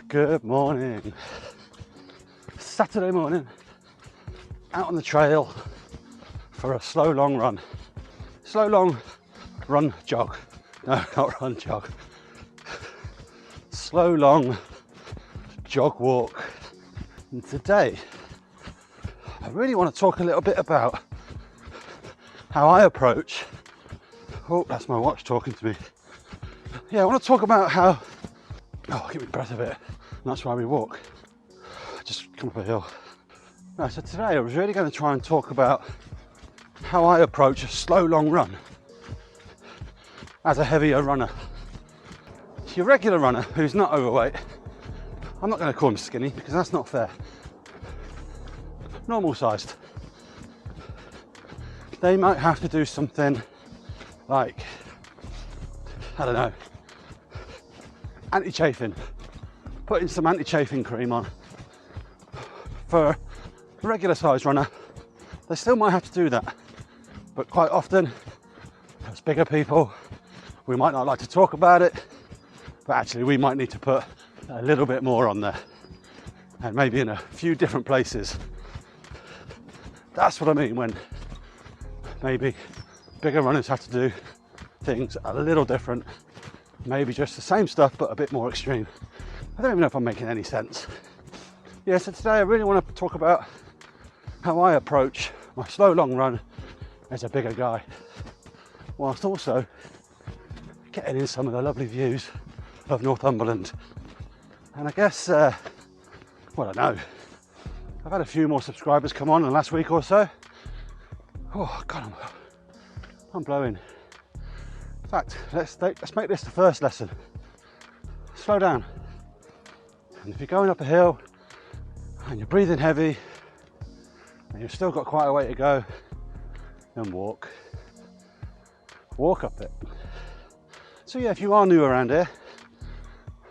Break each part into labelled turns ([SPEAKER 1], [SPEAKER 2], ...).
[SPEAKER 1] Good morning. Saturday morning, out on the trail for a slow long run. Slow long run jog. No, not run jog. Slow long jog walk. And today, I really want to talk a little bit about how I approach. Oh, that's my watch talking to me. Yeah, I want to talk about how. Oh, get my breath a bit. And that's why we walk. Just come up a hill. Right, so today I was really going to try and talk about how I approach a slow long run as a heavier runner. Your regular runner who's not overweight, I'm not going to call them skinny because that's not fair. Normal sized. They might have to do something like, I don't know, anti-chafing, putting some anti-chafing cream on. For a regular size runner, they still might have to do that, but quite often as bigger people we might not like to talk about it, but actually we might need to put a little bit more on there, and maybe in a few different places. That's what I mean when maybe bigger runners have to do things a little different, maybe just the same stuff but a bit more extreme. I don't even know if I'm making any sense. Yeah, so today I really want to talk about how I approach my slow long run as a bigger guy, whilst also getting in some of the lovely views of Northumberland. And I guess, well, I know, I've had a few more subscribers come on in the last week or so. Oh God, I'm blowing. In fact, let's make this the first lesson. Slow down. And if you're going up a hill and you're breathing heavy and you've still got quite a way to go, then walk. Walk up it. So yeah, if you are new around here,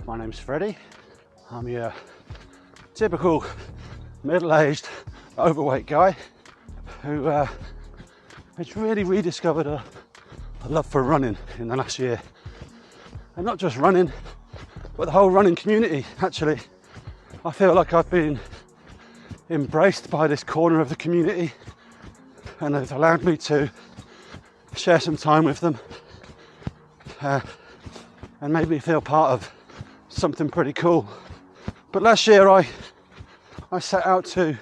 [SPEAKER 1] my name's Freddie. I'm your typical middle-aged, overweight guy who has really rediscovered a love for running in the last year. And not just running, but the whole running community. Actually, I feel like I've been embraced by this corner of the community, and they've allowed me to share some time with them and made me feel part of something pretty cool. But last year I set out to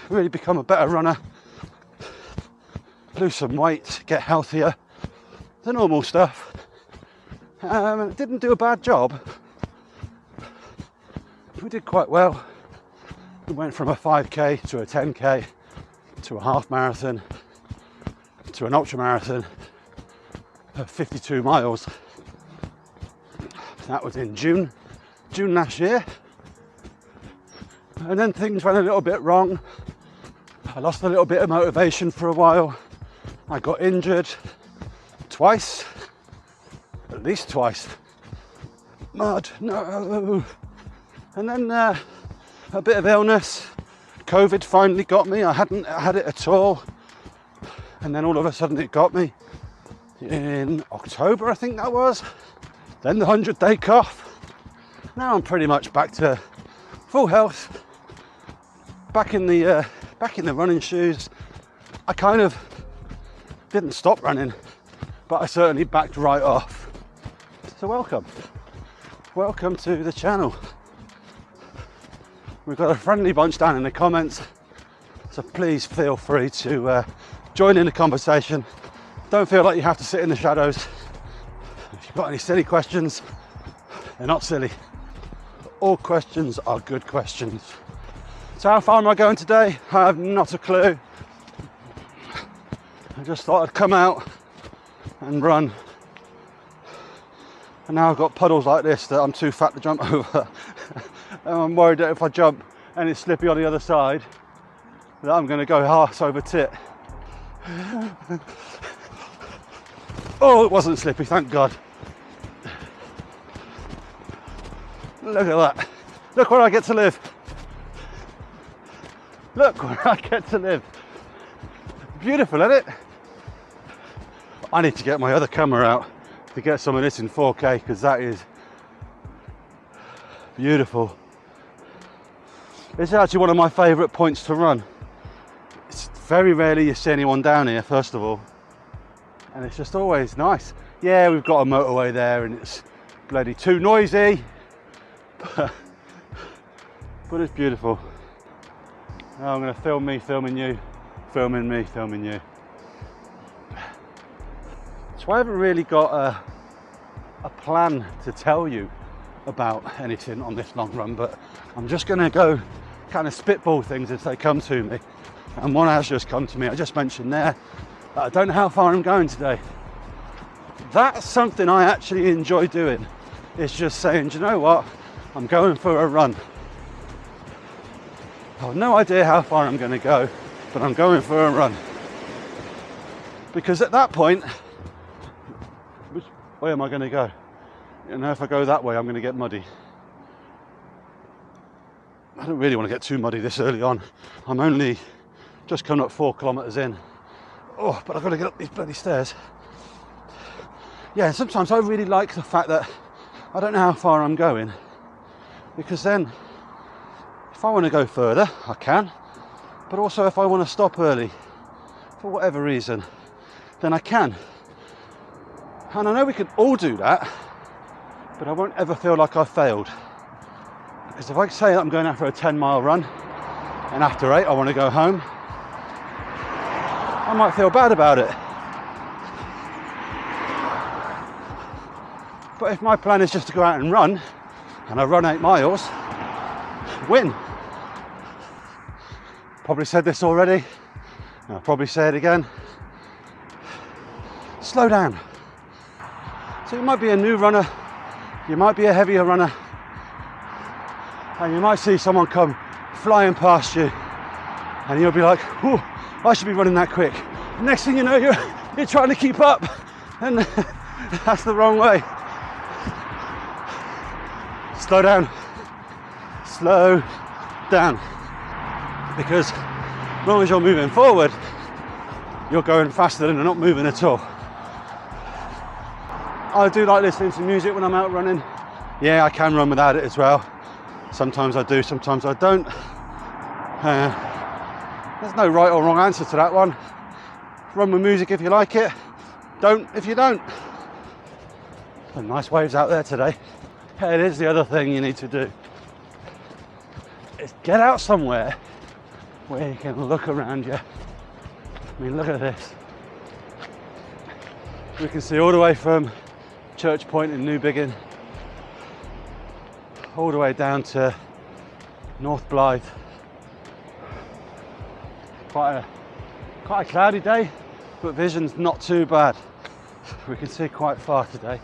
[SPEAKER 1] really become a better runner, lose some weight, get healthier, the normal stuff. It didn't do a bad job. We did quite well. We went from a 5k to a 10k to a half marathon to an ultra marathon of 52 miles. That was in June last year. And then things went a little bit wrong. I lost a little bit of motivation for a while. I got injured twice, at least twice. Mud, no. And then a bit of illness. COVID finally got me. I hadn't had it at all. And then all of a sudden it got me in October, I think that was. Then the 100-day cough. Now I'm pretty much back to full health. Back in the running shoes. I kind of didn't stop running, but I certainly backed right off. So welcome to the channel. We've got a friendly bunch down in the comments, so please feel free to join in the conversation. Don't feel like you have to sit in the shadows. If you've got any silly questions, they're not silly. All questions are good questions. So how far am I going today? I have not a clue. I just thought I'd come out and run. And now I've got puddles like this that I'm too fat to jump over. And I'm worried that if I jump and it's slippy on the other side, that I'm going to go arse over tit. Oh, it wasn't slippy, thank God. Look at that. Look where I get to live. Look where I get to live. Beautiful, isn't it? I need to get my other camera out to get some of this in 4K, because that is Beautiful. This is actually one of my favourite points to run. It's very rarely you see anyone down here, first of all. And it's just always nice. Yeah, we've got a motorway there and it's bloody too noisy. But it's beautiful. Now I'm going to film me filming you, filming me filming you. So I haven't really got a plan to tell you about anything on this long run, but I'm just going to go kind of spitball things as they come to me. And one has just come to me. I just mentioned there that I don't know how far I'm going today. That's something I actually enjoy doing. It's just saying, do you know what? I'm going for a run. I've no idea how far I'm going to go, but I'm going for a run. Because at that point, which way am I going to go? You know, if I go that way, I'm going to get muddy. I don't really want to get too muddy this early on. I'm only just coming up 4 kilometres in. Oh, but I've got to get up these bloody stairs. Yeah, sometimes I really like the fact that I don't know how far I'm going, because then if I want to go further, I can, but also if I want to stop early for whatever reason, then I can. And I know we can all do that, but I won't ever feel like I've failed. Because if I say that I'm going out for a 10-mile run and after 8 I want to go home, I might feel bad about it. But if my plan is just to go out and run, and I run 8 miles, win. Probably said this already, and I'll probably say it again. Slow down. So you might be a new runner, you might be a heavier runner, and you might see someone come flying past you, and you'll be like, "Ooh, I should be running that quick." Next thing you know, you're trying to keep up, and that's the wrong way. Slow down. Slow down. Because as long as you're moving forward, you're going faster than you're not moving at all. I do like listening to music when I'm out running. Yeah, I can run without it as well. Sometimes I do, sometimes I don't. There's no right or wrong answer to that one. Run with music if you like it. Don't if you don't. Some nice waves out there today. It is the other thing you need to do. Is get out somewhere where you can look around you. I mean, look at this. We can see all the way from Church Point in New Biggin all the way down to North Blythe. Quite a cloudy day, but vision's not too bad. We can see quite far today.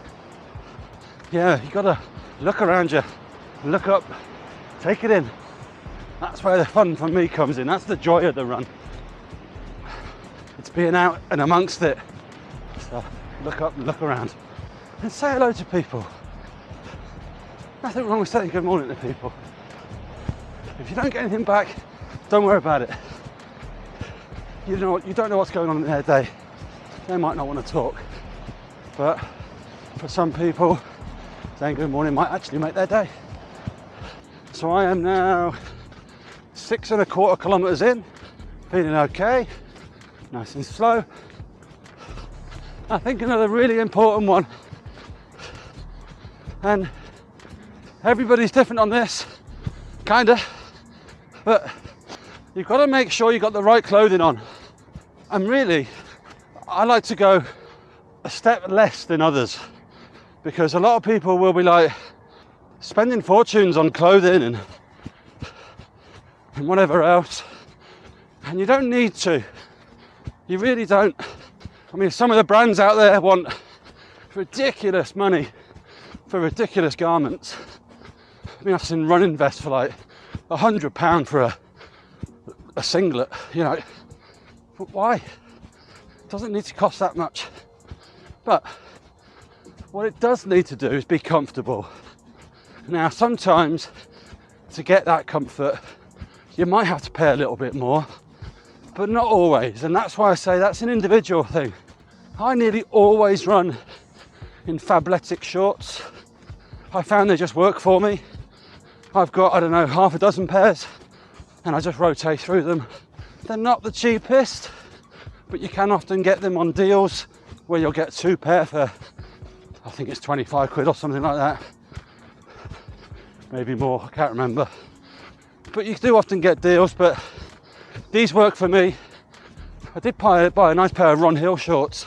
[SPEAKER 1] Yeah, you gotta look around you, look up, take it in. That's where the fun for me comes in. That's the joy of the run. It's being out and amongst it. So look up and look around and say hello to people. Nothing wrong with saying good morning to people. If you don't get anything back, don't worry about it. You don't know what's going on in their day. They might not want to talk, but for some people, saying good morning might actually make their day. So I am now 6.25 kilometres in, feeling okay, nice and slow. I think another really important one, and everybody's different on this, kinda, but you've got to make sure you've got the right clothing on. And really, I like to go a step less than others, because a lot of people will be like spending fortunes on clothing and whatever else, and you don't need to. You really don't. I mean, some of the brands out there want ridiculous money for ridiculous garments. I mean, I've seen running vests for like £100 for a singlet, you know. But why? It doesn't need to cost that much. But what it does need to do is be comfortable. Now, sometimes to get that comfort, you might have to pay a little bit more, but not always. And that's why I say that's an individual thing. I nearly always run in Fabletic shorts. I found they just work for me. I've got, I don't know, half a dozen pairs and I just rotate through them. They're not the cheapest, but you can often get them on deals where you'll get 2 pair for, I think it's 25 quid or something like that. Maybe more, I can't remember. But you do often get deals, but these work for me. I did buy a nice pair of Ron Hill shorts.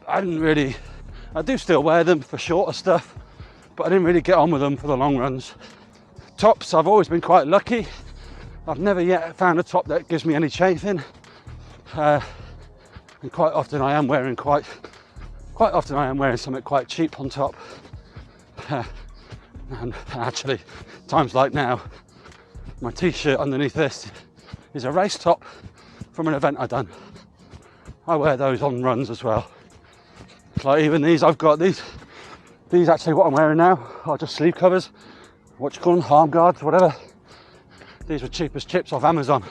[SPEAKER 1] I do still wear them for shorter stuff, but I didn't really get on with them for the long runs. Tops, I've always been quite lucky. I've never yet found a top that gives me any chafing. And quite often I am wearing something quite cheap on top. And actually, times like now, my t-shirt underneath this is a race top from an event I've done. I wear those on runs as well. Like even these, I've got these actually what I'm wearing now are just sleeve covers. What you call them, arm guards, whatever. These were cheap as chips off Amazon.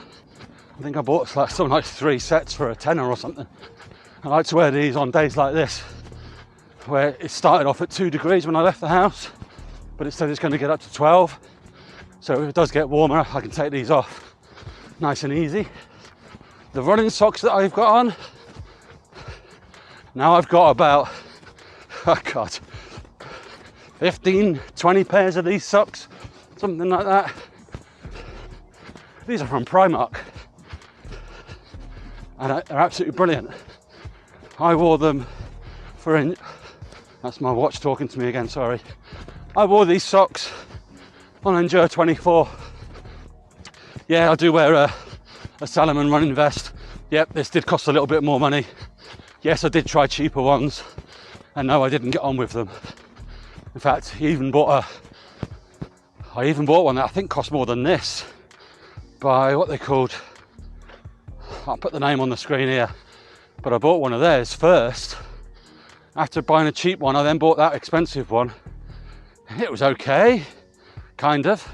[SPEAKER 1] I think I bought something like 3 sets for a tenner or something. I like to wear these on days like this, where it started off at 2 degrees when I left the house, but it said it's going to get up to 12. So if it does get warmer, I can take these off nice and easy. The running socks that I've got on, now I've got about, 15, 20 pairs of these socks, something like that. These are from Primark, and they're absolutely brilliant. I wore them for, that's my watch talking to me again, sorry. I wore these socks on Endure 24. Yeah, I do wear a Salomon running vest. Yep, this did cost a little bit more money. Yes, I did try cheaper ones, and no, I didn't get on with them. In fact, I even bought one that I think cost more than this by what they called, I'll put the name on the screen here, but I bought one of theirs first. After buying a cheap one, I then bought that expensive one. It was okay, kind of,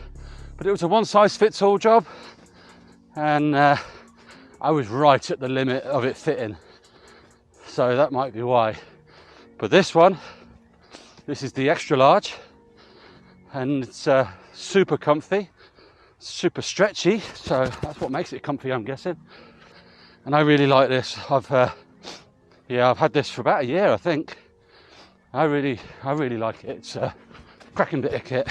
[SPEAKER 1] but it was a one-size-fits-all job, and I was right at the limit of it fitting, so that might be why. But this one, this is the extra large, and it's super comfy, super stretchy, so that's what makes it comfy, I'm guessing. And I really like this. I've had this for about a year, I think. I really like it. It's a cracking bit of kit.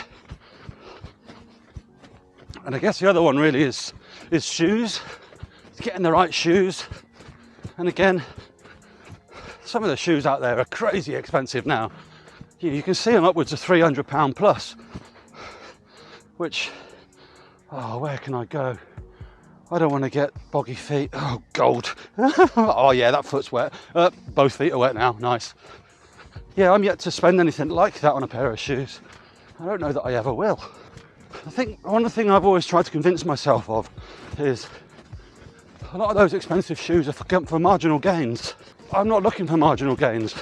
[SPEAKER 1] And I guess the other one really is shoes. It's getting the right shoes. And again, some of the shoes out there are crazy expensive now. You can see them upwards of £300 plus, which, oh, where can I go? I don't want to get boggy feet. Oh, gold. Oh yeah, that foot's wet. Both feet are wet now, nice. Yeah, I'm yet to spend anything like that on a pair of shoes. I don't know that I ever will. I think one thing I've always tried to convince myself of is a lot of those expensive shoes are for marginal gains. I'm not looking for marginal gains.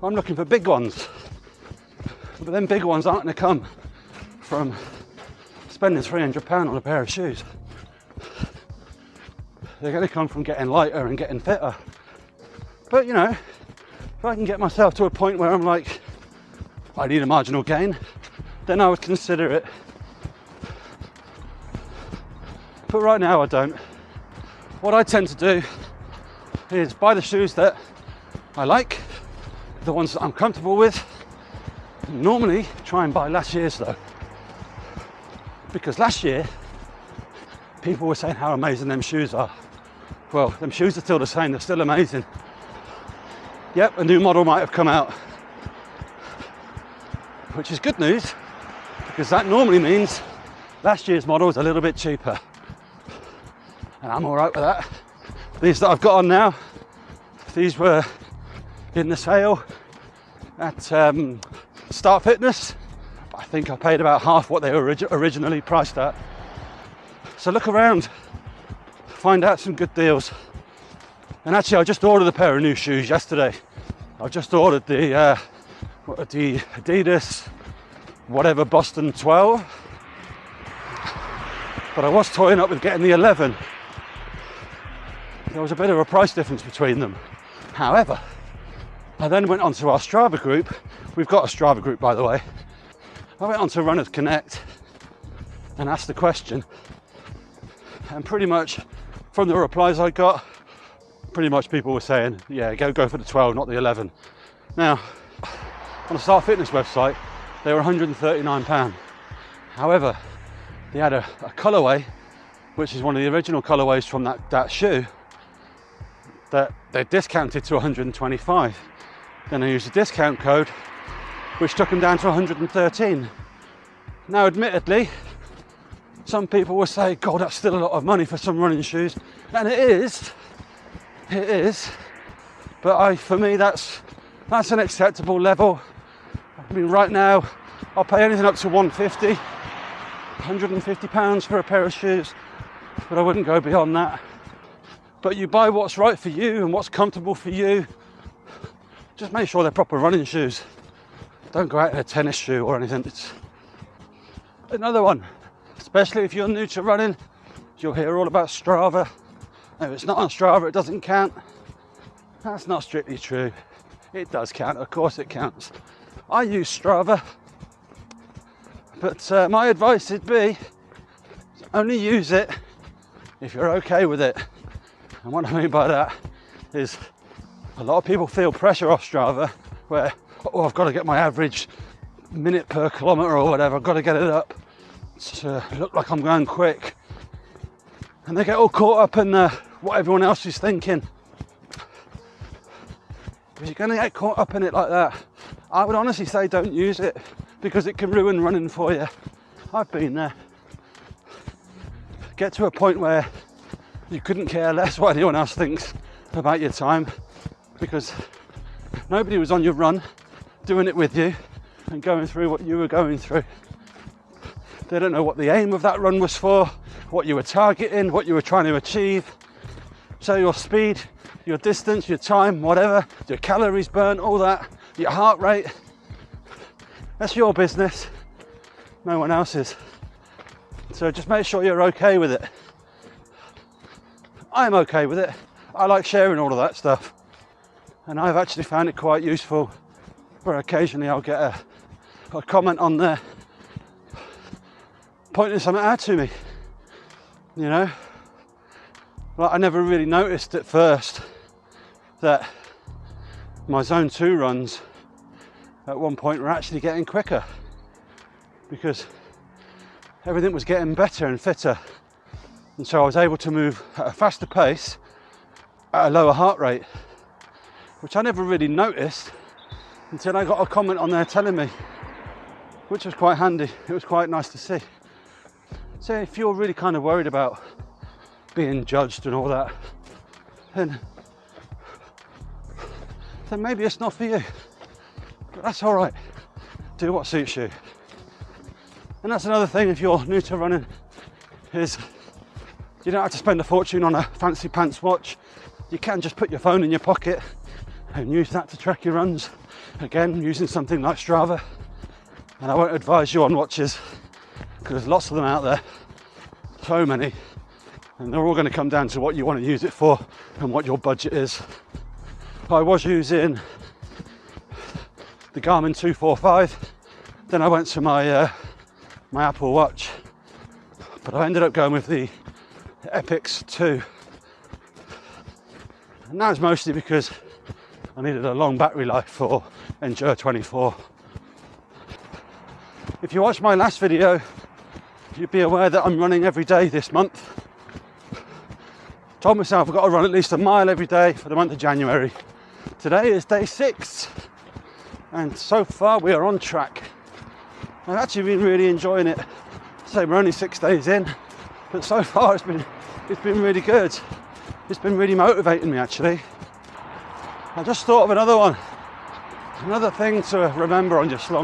[SPEAKER 1] I'm looking for big ones. But them big ones aren't going to come from spending £300 on a pair of shoes. They're going to come from getting lighter and getting fitter. But you know, if I can get myself to a point where I'm like, I need a marginal gain, then I would consider it. But right now I don't. What I tend to do is buy the shoes that I like, the ones that I'm comfortable with. Normally try and buy last year's though, because last year people were saying how amazing them shoes are. Well, them shoes are still the same, they're still amazing. Yep, a new model might have come out, which is good news, because that normally means last year's model is a little bit cheaper. And I'm all right with that. These that I've got on now, these were in the sale at Start Fitness. I think I paid about half what they were originally priced at. So look around, find out some good deals. And actually, I just ordered a pair of new shoes yesterday. I just ordered the Adidas, whatever, Boston 12. But I was toying up with getting the 11. There was a bit of a price difference between them. However, I then went onto our Strava group. We've got a Strava group, by the way. I went onto Runners Connect and asked the question. And pretty much from the replies I got, pretty much people were saying, yeah, go for the 12, not the 11. Now, on the Star Fitness website, they were £139. However, they had a colourway, which is one of the original colourways from that shoe, that they discounted to 125. Then they used a discount code, which took them down to 113. Now, admittedly, some people will say, God, that's still a lot of money for some running shoes. And it is. But for me, that's an acceptable level. I mean, right now, I'll pay anything up to £150 for a pair of shoes, but I wouldn't go beyond that. But you buy what's right for you and what's comfortable for you. Just make sure they're proper running shoes. Don't go out in a tennis shoe or anything. It's another one, especially if you're new to running, you'll hear all about Strava. If it's not on Strava, it doesn't count. That's not strictly true. It does count, of course it counts. I use Strava, but my advice would be only use it if you're okay with it. And what I mean by that is a lot of people feel pressure off Strava where, oh, I've got to get my average minute per kilometre or whatever, I've got to get it up to look like I'm going quick. And they get all caught up in what everyone else is thinking. If you're going to get caught up in it like that, I would honestly say don't use it, because it can ruin running for you. I've been there. Get to a point where you couldn't care less what anyone else thinks about your time, because nobody was on your run doing it with you and going through what you were going through. They don't know what the aim of that run was for, what you were targeting, what you were trying to achieve. So your speed, your distance, your time, whatever, your calories burnt, all that, your heart rate, that's your business, no one else's. So just make sure you're okay with it. I'm okay with it. I like sharing all of that stuff. And I've actually found it quite useful, where occasionally I'll get a comment on there pointing something out to me, you know. Like, I never really noticed at first that my zone 2 runs at one point were actually getting quicker, because everything was getting better and fitter, and so I was able to move at a faster pace at a lower heart rate, which I never really noticed until I got a comment on there telling me, which was quite handy. It was quite nice to see. So if you're really kind of worried about being judged and all that, then maybe it's not for you. But that's all right. Do what suits you. And that's another thing, if you're new to running, is you don't have to spend a fortune on a fancy pants watch. You can just put your phone in your pocket and use that to track your runs. Again, using something like Strava. And I won't advise you on watches, because there's lots of them out there, so many, and they're all going to come down to what you want to use it for and what your budget is. I was using the Garmin 245, then I went to my Apple Watch, but I ended up going with the Epix 2, and that was mostly because I needed a long battery life for Endure 24. If you watched my last video, you'd be aware that I'm running every day this month. Told myself I've got to run at least a mile every day for the month of January. Today is day 6, and so far we are on track. I've actually been really enjoying it. So we're only 6 days in, but so far it's been really good. It's been really motivating me, actually. I just thought of another one. Another thing to remember on your slow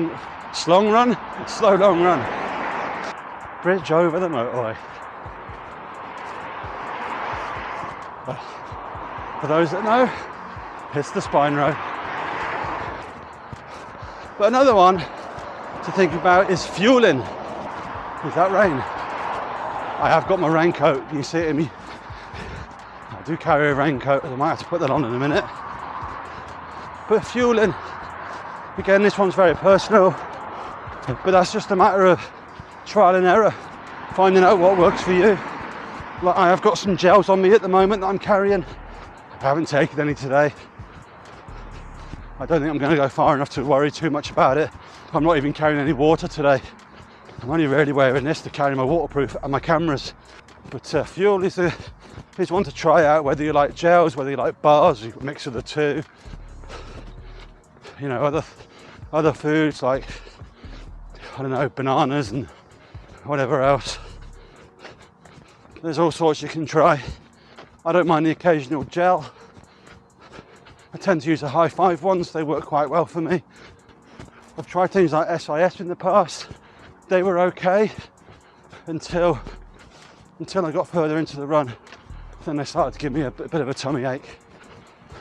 [SPEAKER 1] long run. Bridge over the motorway. For those that know, it's the Spine Road. But another one to think about is fueling with that rain. I have got my raincoat, you can see it in me. I do carry a raincoat, I might have to put that on in a minute. But fueling, again, this one's very personal, but that's just a matter of trial and error. finding out what works for you. Like, I have got some gels on me at the moment that I'm carrying. I haven't taken any today. I don't think I'm going to go far enough to worry too much about it. I'm not even carrying any water today. I'm only really wearing this to carry my waterproof and my cameras. But fuel is one to try out, whether you like gels, whether you like bars, you mix of the two. You know, other foods like, I don't know, bananas and whatever else. There's all sorts you can try. I don't mind the occasional gel. I tend to use the high five ones, they work quite well for me. I've tried things like SIS in the past. They were okay until I got further into the run. Then they started to give me a bit of a tummy ache.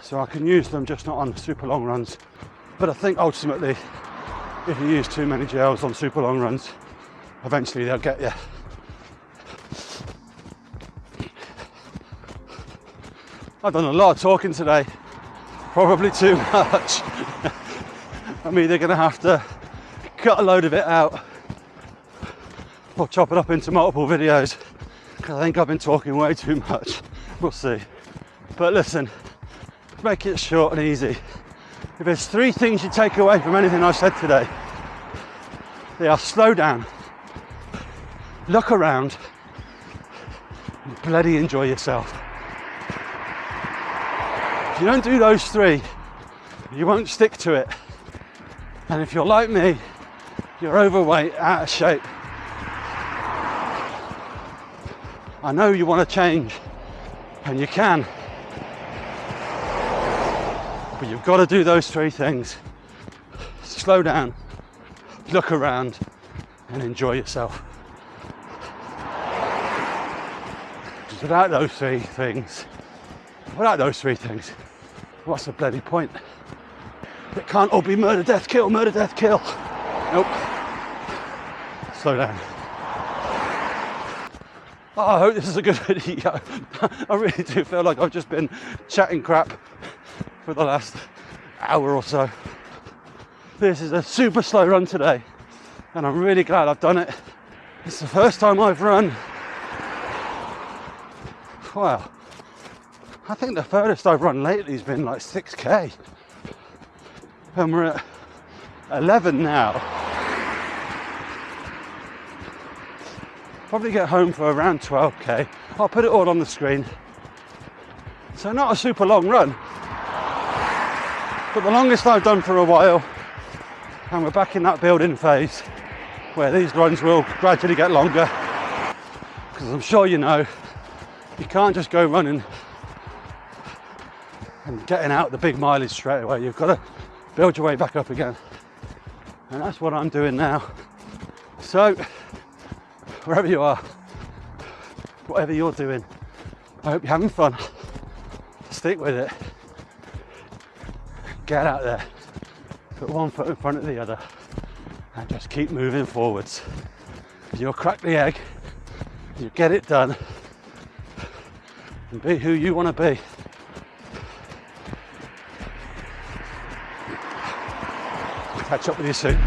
[SPEAKER 1] So I can use them, just not on super long runs. But I think ultimately, if you use too many gels on super long runs, eventually they'll get you. I've done a lot of talking today, probably too much. I'm either going to have to cut a load of it out or chop it up into multiple videos, because I think I've been talking way too much. We'll see. But listen, make it short and easy. If there's 3 things you take away from anything I've said today, they are: slow down, look around, and bloody enjoy yourself. If you don't do those 3, you won't stick to it. And if you're like me, you're overweight, out of shape. I know you want to change, and you can. But you've got to do those 3 things. Slow down, look around, and enjoy yourself. Because without those 3 things, what's the bloody point? It can't all be murder, death, kill, murder, death, kill. Nope. Slow down. Oh, I hope this is a good video. I really do feel like I've just been chatting crap for the last hour or so. This is a super slow run today, and I'm really glad I've done it. It's the first time I've run. Well, I think the furthest I've run lately has been like 6k. And we're at 11 now. Probably get home for around 12k. I'll put it all on the screen. So not a super long run, but the longest I've done for a while. And we're back in that building phase where these runs will gradually get longer. Because I'm sure you know, you can't just go running and getting out the big mileage straight away. You've got to build your way back up again. And that's what I'm doing now. So, wherever you are, whatever you're doing, I hope you're having fun. Stick with it. Get out there. Put one foot in front of the other. And just keep moving forwards. You'll crack the egg. You'll get it done. And be who you want to be. Catch up with you soon.